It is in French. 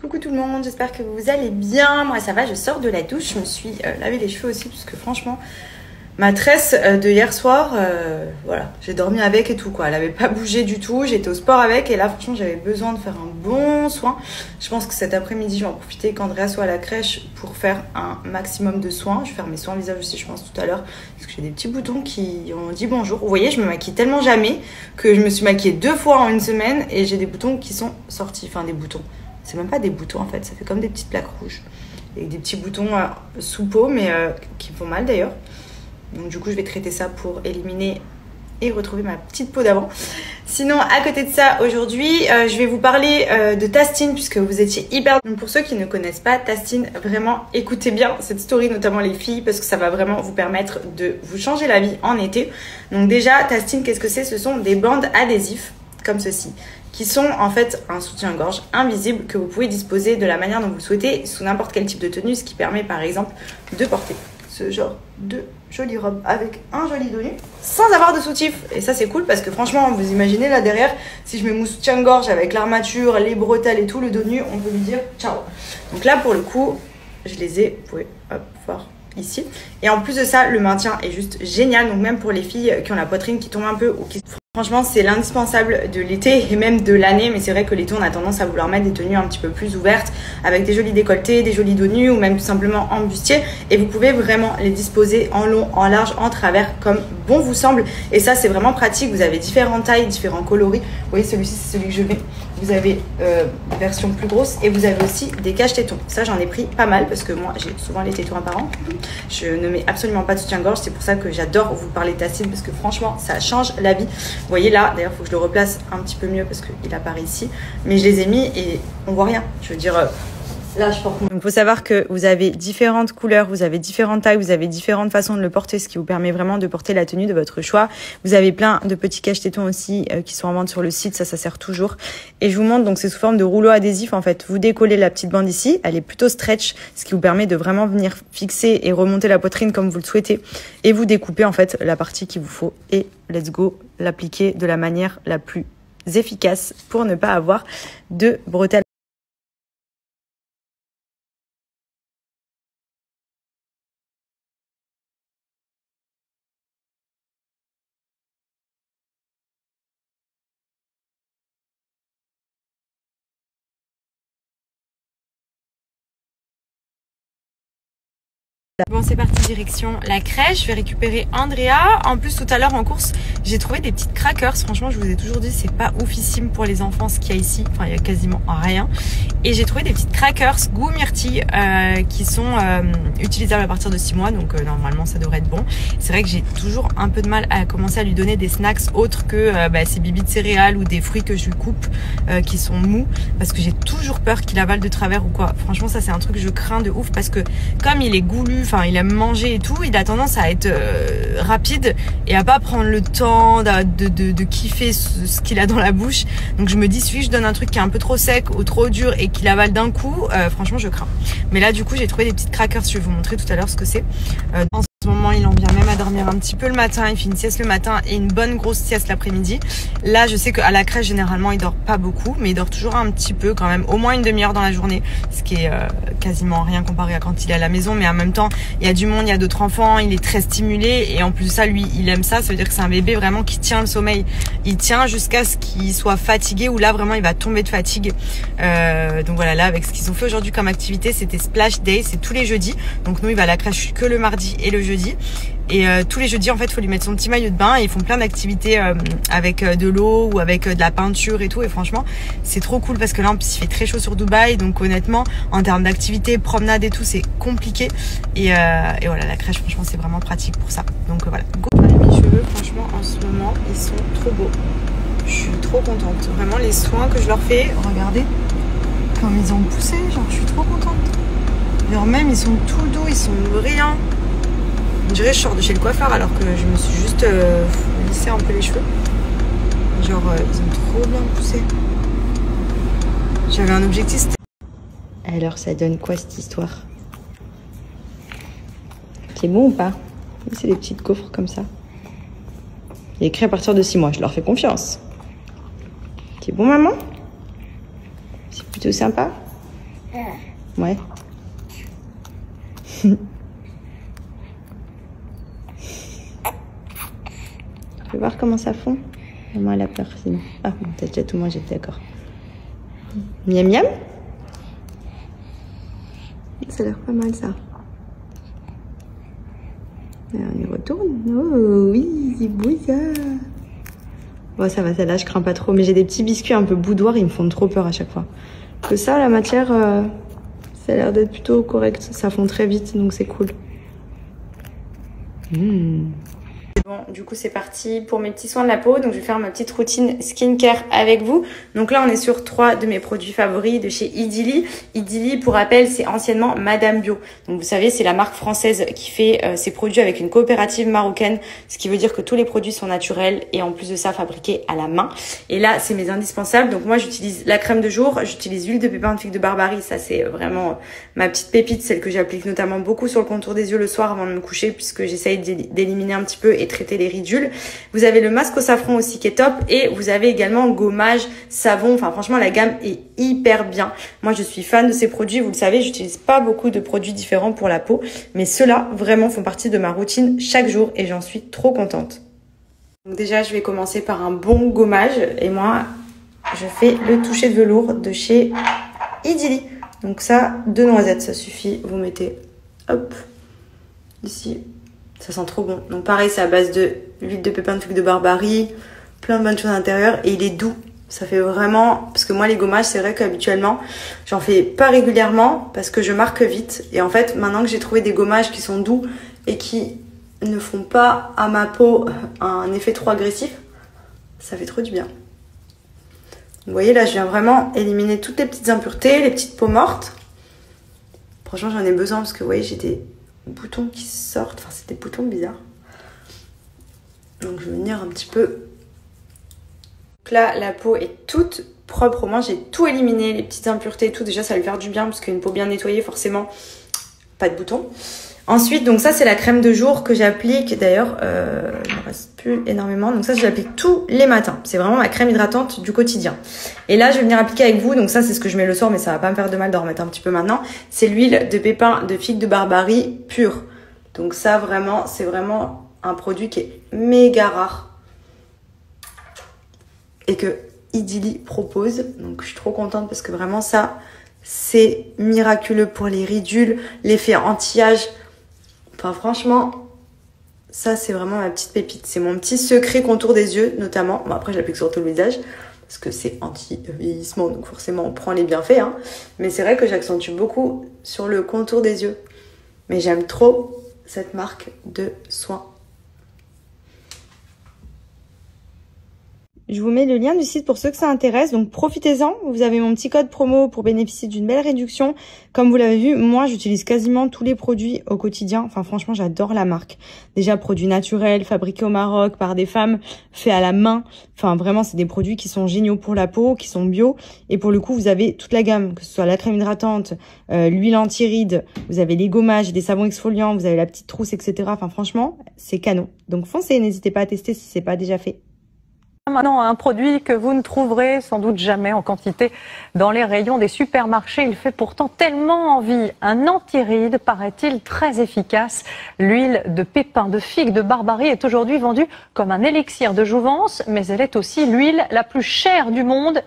Coucou tout le monde, j'espère que vous allez bien. Moi ça va, je sors de la douche, je me suis lavé les cheveux aussi parce que franchement ma tresse de hier soir, voilà, j'ai dormi avec et tout quoi. Elle avait pas bougé du tout, j'étais au sport avec et là franchement j'avais besoin de faire un bon soin. Je pense que cet après-midi je vais en profiter qu'Andrea soit à la crèche pour faire un maximum de soins. Je vais faire mes soins visage aussi je pense tout à l'heure parce que j'ai des petits boutons qui ont dit bonjour. Vous voyez, je me maquille tellement jamais que je me suis maquillée 2 fois en une semaine et j'ai des boutons qui sont sortis, enfin des boutons. C'est même pas des boutons en fait, ça fait comme des petites plaques rouges. Et des petits boutons sous peau, mais qui font mal d'ailleurs. Donc du coup, je vais traiter ça pour éliminer et retrouver ma petite peau d'avant. Sinon, à côté de ça, aujourd'hui, je vais vous parler de Tastine, puisque vous étiez hyper... Donc pour ceux qui ne connaissent pas Tastine, vraiment, écoutez bien cette story, notamment les filles, parce que ça va vraiment vous permettre de vous changer la vie en été. Donc déjà, Tastine, qu'est-ce que c'est? Ce sont des bandes adhésifs, comme ceci, qui sont en fait un soutien-gorge invisible que vous pouvez disposer de la manière dont vous le souhaitez sous n'importe quel type de tenue, ce qui permet par exemple de porter ce genre de jolie robe avec un joli dos nu sans avoir de soutif. Et ça c'est cool parce que franchement vous imaginez là derrière, si je mets mon soutien-gorge avec l'armature, les bretelles et tout, le dos nu, on peut lui dire ciao. Donc là pour le coup je les ai, vous pouvez hop, voir ici. Et en plus de ça, le maintien est juste génial. Donc même pour les filles qui ont la poitrine qui tombe un peu ou qui... Franchement, c'est l'indispensable de l'été et même de l'année. Mais c'est vrai que l'été, on a tendance à vouloir mettre des tenues un petit peu plus ouvertes avec des jolis décolletés, des jolis dos nus ou même tout simplement en bustier. Et vous pouvez vraiment les disposer en long, en large, en travers comme bon vous semble. Et ça, c'est vraiment pratique. Vous avez différentes tailles, différents coloris. Vous voyez, celui-ci, c'est celui que je mets. Vous avez version plus grosse et vous avez aussi des cache-tétons. Ça, j'en ai pris pas mal parce que moi, j'ai souvent les tétons apparents. Je ne mets absolument pas de soutien-gorge. C'est pour ça que j'adore vous parler de Tastine parce que franchement, ça change la vie. Vous voyez là, d'ailleurs, il faut que je le replace un petit peu mieux parce qu'il apparaît ici. Mais je les ai mis et on voit rien. Je veux dire... Là, je porte. Donc, il faut savoir que vous avez différentes couleurs, vous avez différentes tailles, vous avez différentes façons de le porter, ce qui vous permet vraiment de porter la tenue de votre choix. Vous avez plein de petits cache-tétons aussi qui sont en vente sur le site, ça sert toujours. Et je vous montre, donc c'est sous forme de rouleau adhésif en fait. Vous décollez la petite bande ici, elle est plutôt stretch, ce qui vous permet de vraiment venir fixer et remonter la poitrine comme vous le souhaitez. Et vous découpez en fait la partie qu'il vous faut et let's go, l'appliquer de la manière la plus efficace pour ne pas avoir de bretelles. Bon c'est parti direction la crèche, je vais récupérer Andrea. En plus tout à l'heure en course j'ai trouvé des petites crackers. Franchement je vous ai toujours dit c'est pas oufissime pour les enfants ce qu'il y a ici. Enfin il y a quasiment rien. Et j'ai trouvé des petites crackers goût myrtille qui sont utilisables à partir de 6 mois. Donc normalement ça devrait être bon. C'est vrai que j'ai toujours un peu de mal à commencer à lui donner des snacks autres que ces bibis de céréales ou des fruits que je lui coupe qui sont mous. Parce que j'ai toujours peur qu'il avale de travers ou quoi. Franchement ça c'est un truc que je crains de ouf parce que comme il est goulu, enfin il aime manger et tout, il a tendance à être rapide et à pas prendre le temps de kiffer ce qu'il a dans la bouche. Donc je me dis si je donne un truc qui est un peu trop sec ou trop dur et qu'il avale d'un coup, franchement je crains. Mais là du coup j'ai trouvé des petites crackers, je vais vous montrer tout à l'heure ce que c'est. En ce moment il en vient même à dormir un petit peu le matin, il fait une sieste le matin et une bonne grosse sieste l'après-midi. Là je sais qu'à la crèche généralement il dort pas beaucoup mais il dort toujours un petit peu quand même, au moins une demi-heure dans la journée, ce qui est quasiment rien comparé à quand il est à la maison. Mais en même temps il y a du monde, il y a d'autres enfants, il est très stimulé et en plus de ça lui il aime ça, ça veut dire que c'est un bébé vraiment qui tient le sommeil, il tient jusqu'à ce qu'il soit fatigué ou là vraiment il va tomber de fatigue. Donc voilà, là avec ce qu'ils ont fait aujourd'hui comme activité, c'était Splash Day, c'est tous les jeudis. Donc nous il va à la crèche que le mardi et le jeudi. Et tous les jeudis en fait il faut lui mettre son petit maillot de bain et ils font plein d'activités avec de l'eau ou avec de la peinture et tout. Et franchement c'est trop cool parce que là en plus il fait très chaud sur Dubaï, donc honnêtement en termes d'activités, promenade et tout c'est compliqué. Et voilà, la crèche franchement c'est vraiment pratique pour ça. Donc voilà, go. Mes cheveux franchement en ce moment ils sont trop beaux, je suis trop contente. Vraiment les soins que je leur fais, regardez comme ils ont poussé, genre je suis trop contente. Genre même ils sont tout doux, ils sont brillants. On dirait que je sors de chez le coiffeur alors que je me suis juste lissé un peu les cheveux. Genre ils ont trop bien poussé. J'avais un objectif. Alors ça donne quoi cette histoire? C'est bon ou pas? C'est des petites gaufres comme ça. Il est écrit à partir de 6 mois, je leur fais confiance. C'est bon maman? C'est plutôt sympa. Ouais. Je vais voir comment ça fond. Maman, elle a peur sinon. Ah, bon, t'as déjà tout mangé, d'accord. Miam miam. Ça a l'air pas mal ça. Alors, on y retourne. Oh oui, c'est beau ça. Bon, ça va, celle-là, je crains pas trop. Mais j'ai des petits biscuits un peu boudoirs, ils me font trop peur à chaque fois. Que ça, la matière, ça a l'air d'être plutôt correct. Ça fond très vite, donc c'est cool. Bon, du coup, c'est parti pour mes petits soins de la peau. Donc, je vais faire ma petite routine skincare avec vous. Donc là, on est sur 3 de mes produits favoris de chez Idili. Idili, pour rappel, c'est anciennement Madame Bio. Donc, vous savez, c'est la marque française qui fait ses produits avec une coopérative marocaine. Ce qui veut dire que tous les produits sont naturels et en plus de ça, fabriqués à la main. Et là, c'est mes indispensables. Donc, moi, j'utilise la crème de jour. J'utilise l'huile de pépin de figue de Barbarie. Ça, c'est vraiment ma petite pépite, celle que j'applique notamment beaucoup sur le contour des yeux le soir avant de me coucher puisque j'essaye d'éliminer un petit peu et traiter les ridules. Vous avez le masque au safran aussi qui est top et vous avez également gommage, savon. Enfin, franchement, la gamme est hyper bien. Moi, je suis fan de ces produits. Vous le savez, j'utilise pas beaucoup de produits différents pour la peau, mais ceux-là vraiment font partie de ma routine chaque jour et j'en suis trop contente. Donc déjà, je vais commencer par un bon gommage et moi, je fais le toucher de velours de chez Idili. Donc ça, 2 noisettes, ça suffit. Vous mettez, hop, ici. Ça sent trop bon. Donc pareil, c'est à base de l'huile de pépin de figue de Barbarie, plein de bonnes choses à l'intérieur et il est doux. Ça fait vraiment... Parce que moi, les gommages, c'est vrai qu'habituellement, j'en fais pas régulièrement parce que je marque vite. Et en fait, maintenant que j'ai trouvé des gommages qui sont doux et qui ne font pas à ma peau un effet trop agressif, ça fait trop du bien. Vous voyez, là, je viens vraiment éliminer toutes les petites impuretés, les petites peaux mortes. Franchement, j'en ai besoin parce que, vous voyez, j'ai des boutons qui sortent. Enfin, c'est des boutons bizarres. Donc, je vais venir un petit peu. Donc là, la peau est toute propre. Au moins, j'ai tout éliminé, les petites impuretés et tout. Déjà, ça va lui faire du bien parce qu'une peau bien nettoyée, forcément, pas de boutons. Ensuite, donc ça, c'est la crème de jour que j'applique. D'ailleurs, il ne reste plus énormément. Donc ça, je l'applique tous les matins. C'est vraiment ma crème hydratante du quotidien. Et là, je vais venir appliquer avec vous. Donc ça, c'est ce que je mets le soir, mais ça va pas me faire de mal d'en remettre un petit peu maintenant. C'est l'huile de pépin de figue de Barbarie pure. Donc ça, vraiment, c'est vraiment un produit qui est méga rare. Et que Idili propose. Donc je suis trop contente parce que vraiment ça, c'est miraculeux pour les ridules, l'effet anti-âge. Enfin, franchement, ça, c'est vraiment ma petite pépite. C'est mon petit secret contour des yeux, notamment. Bon, après, je l'applique sur tout le visage, parce que c'est anti-vieillissement, donc forcément, on prend les bienfaits. Hein. Mais c'est vrai que j'accentue beaucoup sur le contour des yeux. Mais j'aime trop cette marque de soins. Je vous mets le lien du site pour ceux que ça intéresse, donc profitez-en. Vous avez mon petit code promo pour bénéficier d'une belle réduction. Comme vous l'avez vu, moi j'utilise quasiment tous les produits au quotidien. Enfin franchement, j'adore la marque. Déjà produits naturels, fabriqués au Maroc par des femmes, faits à la main. Enfin vraiment, c'est des produits qui sont géniaux pour la peau, qui sont bio. Et pour le coup, vous avez toute la gamme, que ce soit la crème hydratante, l'huile anti-rides, vous avez les gommages, des savons exfoliants, vous avez la petite trousse, etc. Enfin franchement, c'est canon. Donc foncez, n'hésitez pas à tester si c'est pas déjà fait. Maintenant, un produit que vous ne trouverez sans doute jamais en quantité dans les rayons des supermarchés. Il fait pourtant tellement envie. Un anti-rides, paraît-il, très efficace. L'huile de pépin de figue de Barbarie est aujourd'hui vendue comme un élixir de jouvence, mais elle est aussi l'huile la plus chère du monde